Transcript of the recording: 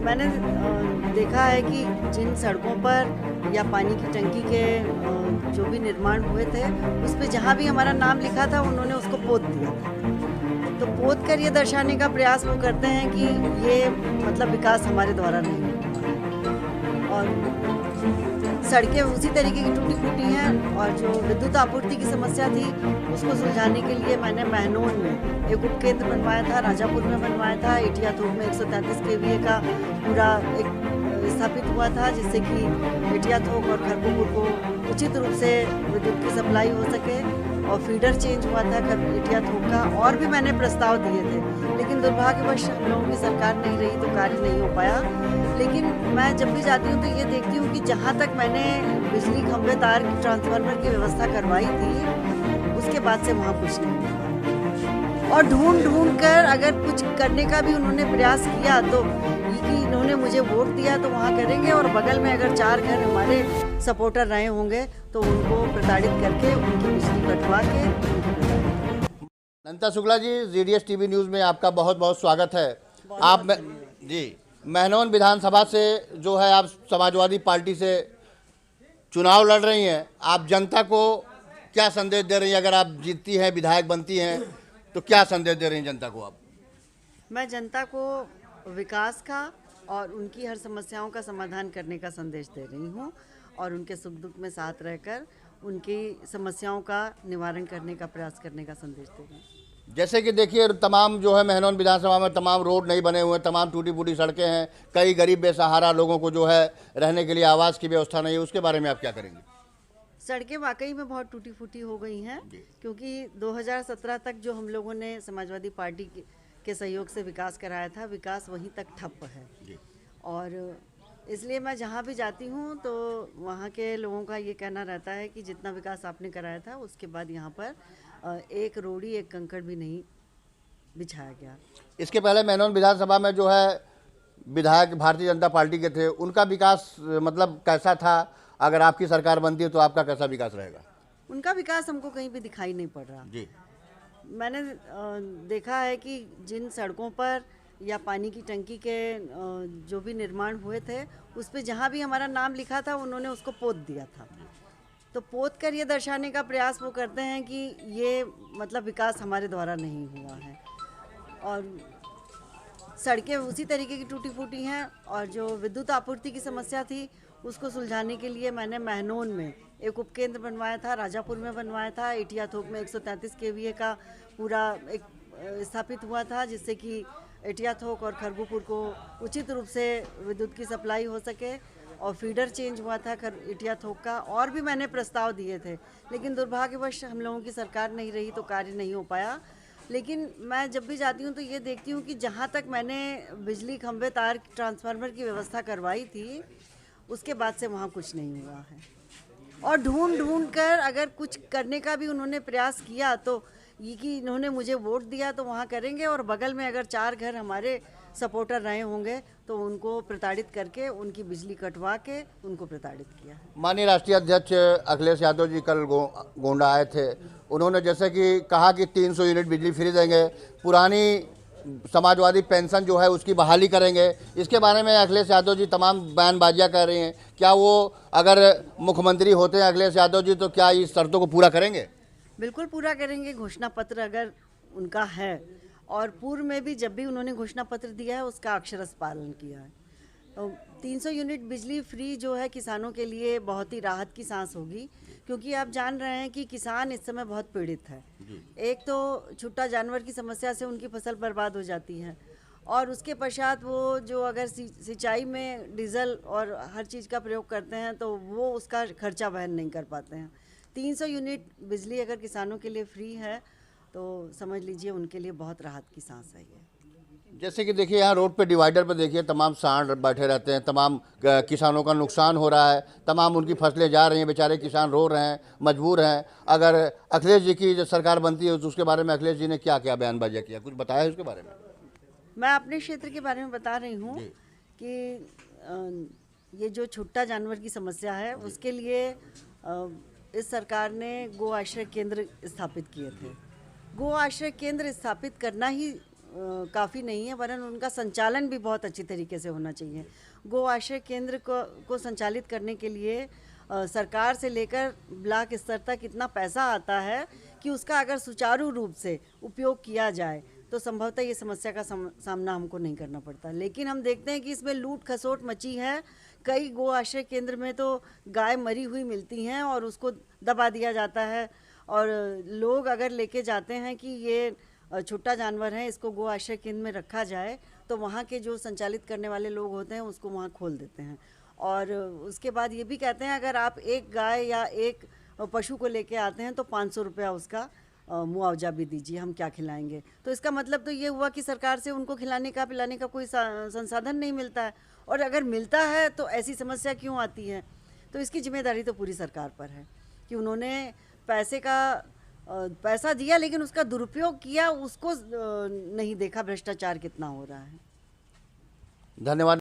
मैंने देखा है कि जिन सड़कों पर या पानी की टंकी के जो भी निर्माण हुए थे, उस पे जहाँ भी हमारा नाम लिखा था उन्होंने उसको पोत दिया था। तो पोत कर ये दर्शाने का प्रयास वो करते हैं कि ये मतलब विकास हमारे द्वारा नहीं हुआ। और सड़कें उसी तरीके की टूटी फूटी हैं, और जो विद्युत आपूर्ति की समस्या थी उसको सुलझाने के लिए मैंने महनौन में एक उपकेंद्र बनवाया था, राजापुर में बनवाया था, एटिया थोक में 133 केवीए का पूरा एक स्थापित हुआ था, जिससे कि एटिया थोक और खरगोपुर को उचित रूप से विद्युत की सप्लाई हो सके। और फीडर चेंज हुआ था एटिया थोक का, और भी मैंने प्रस्ताव दिए थे, लेकिन दुर्भाग्यवश हम लोगों की सरकार नहीं रही तो कार्य नहीं हो पाया। लेकिन मैं जब भी जाती हूँ तो ये देखती हूँ कि जहाँ तक मैंने बिजली खंभे तार की ट्रांसफार्मर की व्यवस्था करवाई थी, उसके बाद से वहाँ कुछ नहीं हुआ। और ढूंढ कर अगर कुछ करने का भी उन्होंने प्रयास किया तो कि इन्होंने मुझे वोट दिया तो वहाँ करेंगे, और बगल में अगर 4 घर हमारे सपोर्टर रहे होंगे तो उनको प्रताड़ित करके उनकी बिजली कटवा के। नंता Shukla ji, GDS TV news में आपका बहुत बहुत स्वागत है। आप जी महनौन विधानसभा से जो है आप समाजवादी पार्टी से चुनाव लड़ रही हैं, आप जनता को क्या संदेश दे रही हैं? अगर आप जीतती हैं, विधायक बनती हैं, तो क्या संदेश दे रही हैं जनता को आप? मैं जनता को विकास का और उनकी हर समस्याओं का समाधान करने का संदेश दे रही हूँ, और उनके सुख दुख में साथ रहकर उनकी समस्याओं का निवारण करने का प्रयास करने का संदेश दे रही हूँ। जैसे कि देखिए, तमाम जो है महनौन विधानसभा में तमाम रोड नहीं बने हुए हैं, तमाम टूटी फूटी सड़कें हैं, कई गरीब बेसहारा लोगों को जो है रहने के लिए आवास की व्यवस्था नहीं है, उसके बारे में आप क्या करेंगे? सड़कें वाकई में बहुत टूटी फूटी हो गई हैं, क्योंकि 2017 तक जो हम लोगों ने समाजवादी पार्टी के सहयोग से विकास कराया था, विकास वहीं तक ठप्प है। और इसलिए मैं जहाँ भी जाती हूँ तो वहाँ के लोगों का ये कहना रहता है कि जितना विकास आपने कराया था उसके बाद यहाँ पर एक रोड़ी एक कंकड़ भी नहीं बिछाया गया। इसके पहले महनौन विधानसभा में जो है विधायक भारतीय जनता पार्टी के थे, उनका विकास मतलब कैसा था? अगर आपकी सरकार बनती है तो आपका कैसा विकास रहेगा? उनका विकास हमको कहीं भी दिखाई नहीं पड़ रहा जी। मैंने देखा है कि जिन सड़कों पर या पानी की टंकी के जो भी निर्माण हुए थे, उस पे जहाँ भी हमारा नाम लिखा था उन्होंने उसको पोत दिया था। तो पोत कर ये दर्शाने का प्रयास वो करते हैं कि ये मतलब विकास हमारे द्वारा नहीं हुआ है। और सड़कें उसी तरीके की टूटी फूटी हैं, और जो विद्युत आपूर्ति की समस्या थी उसको सुलझाने के लिए मैंने महनौन में एक उपकेंद्र बनवाया था, राजापुर में बनवाया था, एटिया थोक में 133 केवीए का पूरा एक स्थापित हुआ था, जिससे कि एटिया थोक और खरगोपुर को उचित रूप से विद्युत की सप्लाई हो सके। और फीडर चेंज हुआ था एटिया थोक का, और भी मैंने प्रस्ताव दिए थे, लेकिन दुर्भाग्यवश हम लोगों की सरकार नहीं रही तो कार्य नहीं हो पाया। लेकिन मैं जब भी जाती हूँ तो ये देखती हूँ कि जहाँ तक मैंने बिजली खंभे तार ट्रांसफार्मर की व्यवस्था करवाई थी, उसके बाद से वहाँ कुछ नहीं हुआ है। और ढूंढ कर अगर कुछ करने का भी उन्होंने प्रयास किया तो ये कि इन्होंने मुझे वोट दिया तो वहाँ करेंगे, और बगल में अगर 4 घर हमारे सपोर्टर रहे होंगे तो उनको प्रताड़ित करके उनकी बिजली कटवा के उनको प्रताड़ित किया है। माननीय राष्ट्रीय अध्यक्ष अखिलेश यादव जी कल गोंडा आए थे। उन्होंने जैसे कि कहा कि 300 यूनिट बिजली फ्री देंगे, पुरानी समाजवादी पेंशन जो है उसकी बहाली करेंगे। इसके बारे में अखिलेश यादव जी तमाम बयानबाजियां कर रही हैं। क्या वो अगर मुख्यमंत्री होते हैं अखिलेश यादव जी तो क्या इस शर्तों को पूरा करेंगे? बिल्कुल पूरा करेंगे। घोषणा पत्र अगर उनका है, और पूर्व में भी जब भी उन्होंने घोषणा पत्र दिया है उसका अक्षरशः पालन किया है। तो 300 यूनिट बिजली फ्री जो है किसानों के लिए बहुत ही राहत की सांस होगी, क्योंकि आप जान रहे हैं कि किसान इस समय बहुत पीड़ित है। एक तो छुट्टा जानवर की समस्या से उनकी फसल बर्बाद हो जाती है, और उसके पश्चात वो जो अगर सिंचाई में डीजल और हर चीज़ का प्रयोग करते हैं तो वो उसका खर्चा वहन नहीं कर पाते हैं। 300 यूनिट बिजली अगर किसानों के लिए फ्री है तो समझ लीजिए उनके लिए बहुत राहत की सांस है ये। जैसे कि देखिए, यहाँ रोड पे डिवाइडर पे देखिए तमाम सांड बैठे रहते हैं, तमाम किसानों का नुकसान हो रहा है, तमाम उनकी फसलें जा रही हैं, बेचारे किसान रो रहे हैं, मजबूर हैं। अगर अखिलेश जी की जो सरकार बनती है तो उसके बारे में अखिलेश जी ने क्या क्या बयानबाजियाँ किया, कुछ बताया है उसके बारे में? मैं अपने क्षेत्र के बारे में बता रही हूँ कि ये जो छुट्टा जानवर की समस्या है उसके लिए इस सरकार ने गो आश्रय केंद्र स्थापित किए थे। गो आश्रय केंद्र स्थापित करना ही काफ़ी नहीं है, वरन उनका संचालन भी बहुत अच्छी तरीके से होना चाहिए। गो आश्रय केंद्र को संचालित करने के लिए सरकार से लेकर ब्लॉक स्तर तक इतना पैसा आता है कि उसका अगर सुचारू रूप से उपयोग किया जाए तो संभवतः ये समस्या का सामना हमको नहीं करना पड़ता। लेकिन हम देखते हैं कि इसमें लूट खसोट मची है। कई गो आश्रय केंद्र में तो गाय मरी हुई मिलती हैं और उसको दबा दिया जाता है, और लोग अगर लेके जाते हैं कि ये छोटा जानवर है, इसको गो आश्रय केंद्र में रखा जाए, तो वहाँ के जो संचालित करने वाले लोग होते हैं उसको वहाँ खोल देते हैं। और उसके बाद ये भी कहते हैं अगर आप एक गाय या एक पशु को लेके आते हैं तो 500 रुपया उसका मुआवजा भी दीजिए, हम क्या खिलाएंगे। तो इसका मतलब तो ये हुआ कि सरकार से उनको खिलाने का पिलाने का कोई संसाधन नहीं मिलता है, और अगर मिलता है तो ऐसी समस्या क्यों आती है। तो इसकी जिम्मेदारी तो पूरी सरकार पर है कि उन्होंने पैसा दिया लेकिन उसका दुरुपयोग किया, उसको नहीं देखा भ्रष्टाचार कितना हो रहा है। धन्यवाद।